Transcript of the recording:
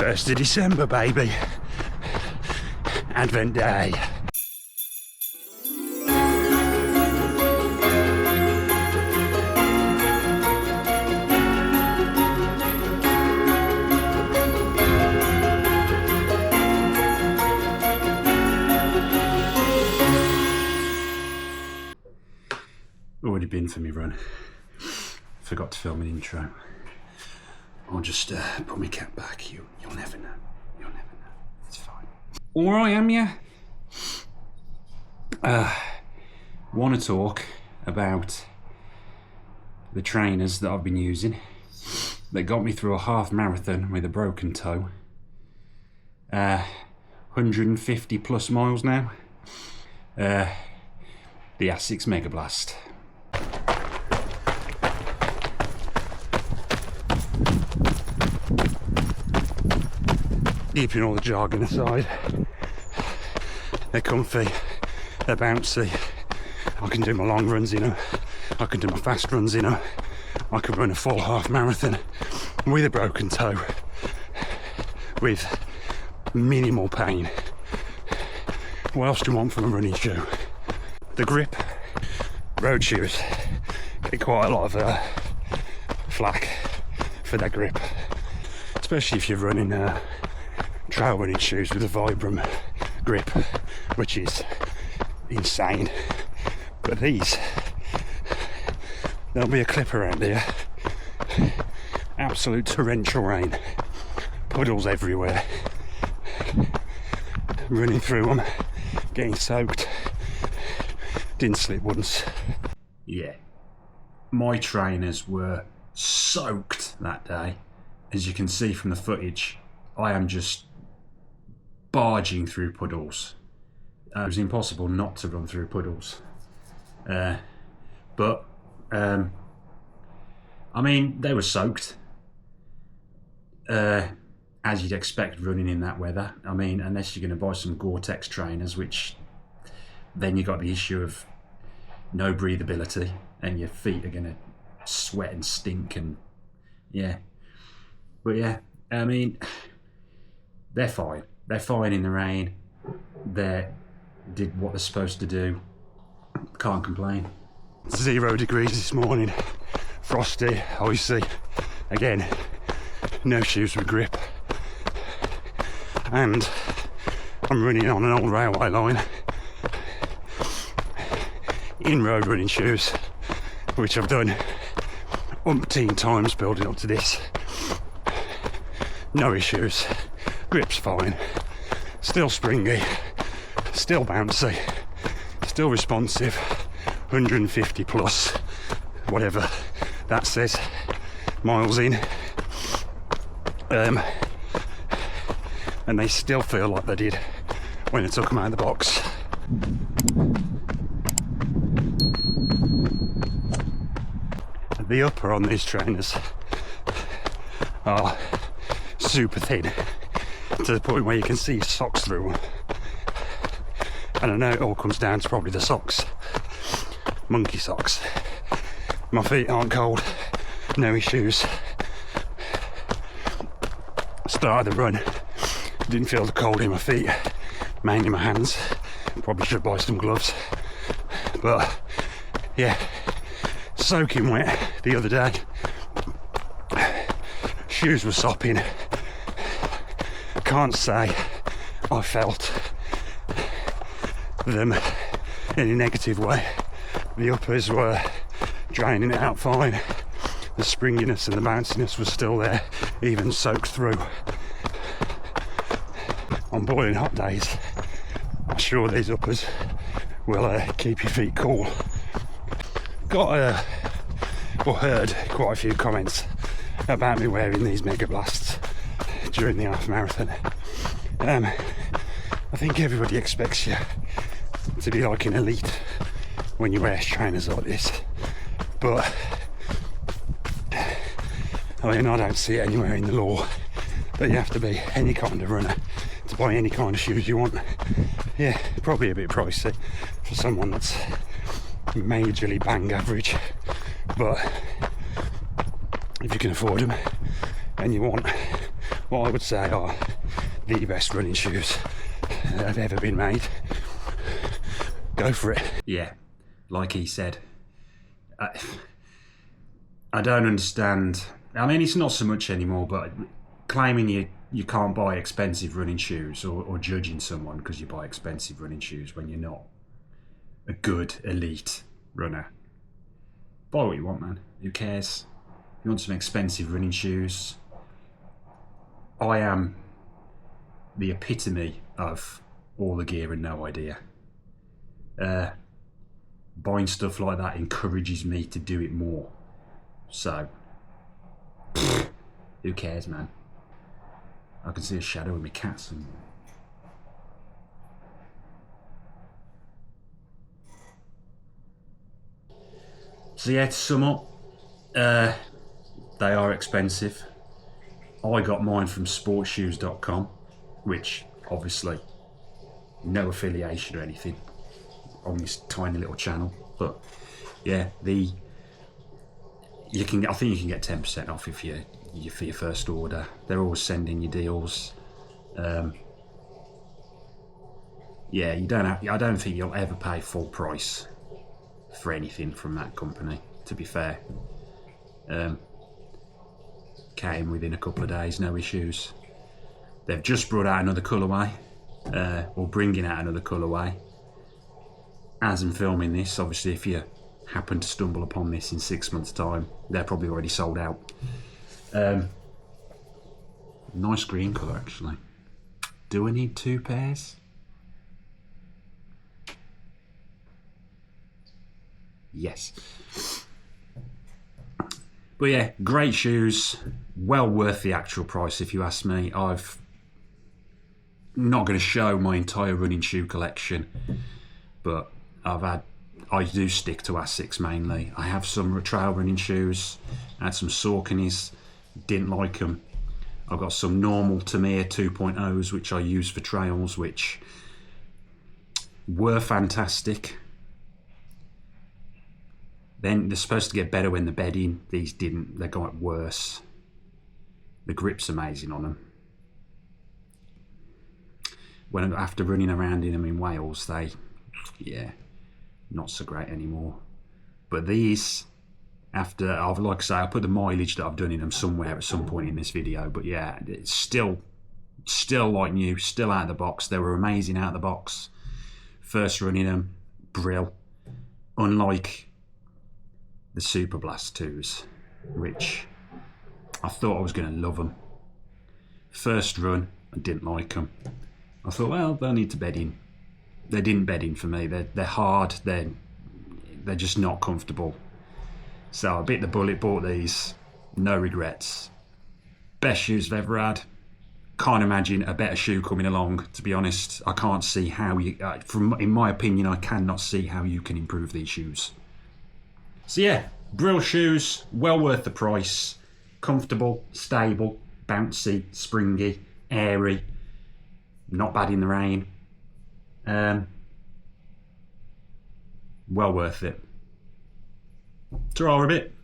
1st of December, baby. Advent Day. Already been for me run. Forgot to film an intro. I'll just put my cap back. You'll never know. You'll never know. It's fine. All right, am ya? Want to talk about the trainers that I've been using that got me through a half marathon with a broken toe. 150 plus miles now. The Asics MegaBlast. Keeping all the jargon aside, they're comfy, they're bouncy. I can do my long runs in them, I can do my fast runs in them, I can run a full half marathon with a broken toe with minimal pain. What else do you want from a running shoe? The grip. Road shoes get quite a lot of flack for their grip, especially if you're running trail running shoes with a Vibram grip, which is insane. But these, there'll be a clip around here. Absolute torrential rain, puddles everywhere. Running through them, getting soaked. Didn't slip once. Yeah, my trainers were soaked that day. As you can see from the footage, I am just barging through puddles. It was impossible not to run through puddles. But I mean, they were soaked. As you'd expect running in that weather. I mean, unless you're going to buy some Gore-Tex trainers, which then you got the issue of no breathability and your feet are going to sweat and stink, and yeah. But yeah, I mean, they're fine. They're fine in the rain. They did what they're supposed to do. Can't complain. 0 degrees this morning. Frosty, obviously. Again, no shoes with grip. And I'm running on an old railway line in road running shoes, which I've done umpteen times building up to this. No issues, grip's fine, still springy, still bouncy, still responsive, 150 plus, whatever that says, miles in. And they still feel like they did when I took them out of the box. The upper on these trainers are super thin, to the point where you can see socks through them. And I know it all comes down to probably the socks, monkey socks. My feet aren't cold, no issues. Started the run, didn't feel the cold in my feet, mainly my hands. Probably should buy some gloves. But yeah, soaking wet the other day. Shoes were sopping. Can't say I felt them in a negative way. The uppers were draining it out fine. The springiness and the bounciness was still there, even soaked through. On boiling hot days, I'm sure these uppers will keep your feet cool. Got heard quite a few comments about me wearing these MegaBlasts during the half marathon. I think everybody expects you to be like an elite when you wear trainers like this, but I mean, I don't see it anywhere in the law that you have to be any kind of runner to buy any kind of shoes you want. Yeah, probably a bit pricey for someone that's majorly bang average, but if you can afford them and you want what I would say are the best running shoes that have ever been made. Go for it. Yeah, like he said. I don't understand. I mean, it's not so much anymore, but claiming you can't buy expensive running shoes, or judging someone because you buy expensive running shoes when you're not a good elite runner. Buy what you want, man. Who cares? You want some expensive running shoes? I am the epitome of all the gear and no idea. Buying stuff like that encourages me to do it more. So, who cares, man? I can see a shadow of my cat somewhere. So yeah, to sum up, they are expensive. I got mine from sportshoes.com, which obviously no affiliation or anything on this tiny little channel, but yeah, I think you can get 10% off if you for your first order. They're always sending you deals. Yeah, you don't have. I don't think you'll ever pay full price for anything from that company. To be fair, came within a couple of days, no issues. They've just brought out another colourway, or bringing out another colourway. As I'm filming this, obviously, if you happen to stumble upon this in 6 months' time, they're probably already sold out. Nice green colour, actually. Do I need 2 pairs? Yes. But yeah, great shoes. Well worth the actual price, if you ask me. I've not going to show my entire running shoe collection, but I do stick to ASICS mainly. I have some trail running shoes. I had some Sauconys, didn't like them. I've got some normal Tamiya 2.0s which I use for trails, which were fantastic. Then they're supposed to get better when the bedding. These didn't. They got worse. The grip's amazing on them. After running around in them in Wales, not so great anymore. But these, like I say, I'll put the mileage that I've done in them somewhere at some point in this video. But yeah, it's still like new, still out of the box. They were amazing out of the box. First running them, brill. Unlike the Superblast 2s, which I thought I was going to love them. First run, I didn't like them. I thought, well, they'll need to bed in. They didn't bed in for me. They're hard. They're just not comfortable. So I bit the bullet, bought these. No regrets. Best shoes I've ever had. Can't imagine a better shoe coming along, to be honest. I can't see how you, in my opinion, I cannot see how you can improve these shoes. So yeah, brill shoes, well worth the price. Comfortable, stable, bouncy, springy, airy. Not bad in the rain. Well worth it. Ta-ra a bit.